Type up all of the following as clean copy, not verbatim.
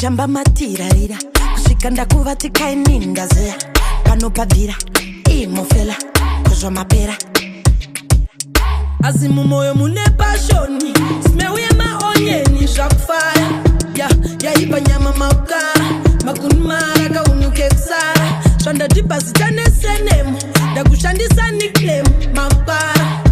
taijamba matirarira kusvika ndakuvati kainindazeya panopabvira imofela kuzvamapera asi mumoyo mune pashoni smeuye maonyeni zvakufara yaipa nyama maukara makunimara kaunuke kusara zvandadhibhazita nesenemu ndakushandisa niklemu mapara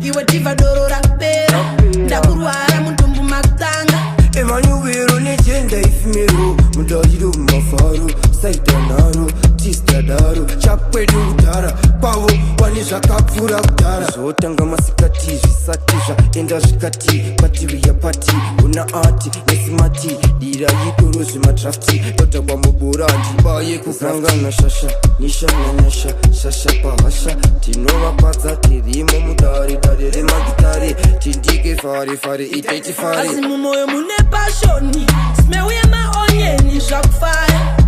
iwe tiva doro rapera ndakurwara mudumbu makutanga emanyuviro netenda ifimero mudajiro mumafaro saitanaro tistadaro chakwedu kudhara kwavo wane zvakapfuura kudhara zvotanga masikati zvisati zvaenda zvikati kwativi yapati una ati nesimati dira yikoro zvemadrafti totagwa mubura ndibaye kuzangana shasha nisha nanyasha shasha pahasha tinovapadza tirimo mudare dare remagitare tindike fare fare itaiti fare asi mumoyo mune pashoni smeuye maonyeni zvakufara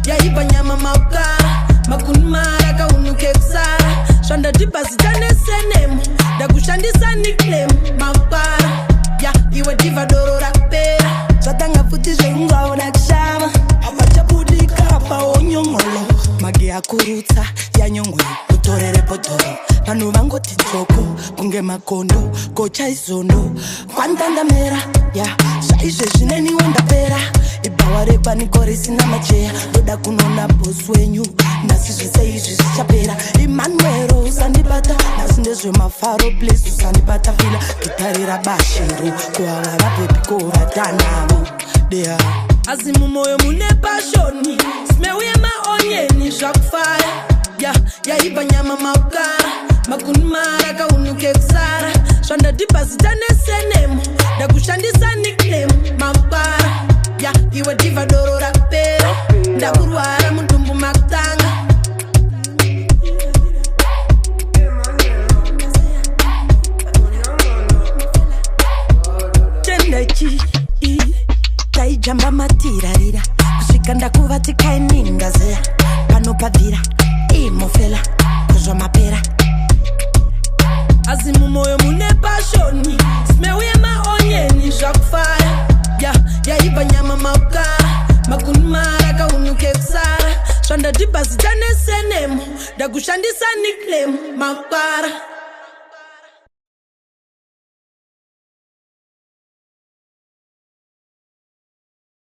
yaipa nyama maukara makunimara kaunuke kusara zvandadhibhazita nesenemu ndakushandisa niklemu mapara iwe diva doro rapera zvatanga futi zveungaona kushava apachabudika paonyongolo mage akurutsa yanyongwe kutorere potoro vanhu vangoti dzoko kunge makondo kochaizondo kwandandamera zvaizvezvineniwo ndapera ibhawa rekwaniko risina macheya ndoda kunona bosi wenyu nhasi zvese izvi zvichapera imanuero usandibata nhasi ndezvemafaro place usandibata fila gitarira bashero kuhava vabhebi kovatanavo dea asi mumoyo mune pashoni smeuye maonyeni zvakufara yaipa nyama maukara makunimara kaunuke kusara zvandadhibhazita nesenemu ndakushandisa niklemu mapara iwe diva doro rapera ndakurwara mudumbu makutanga tendechi taijamba matirarira kusvika ndakuvati kainindazeya panopabvira imofela kuzvamapera asi mumoyo mune pashoni smeuye maonyeni zvakufara yaipa nyama maukara makunimara kaunuke kusara zvandadhibhazita nesenemu ndakushandisa niklemu mapara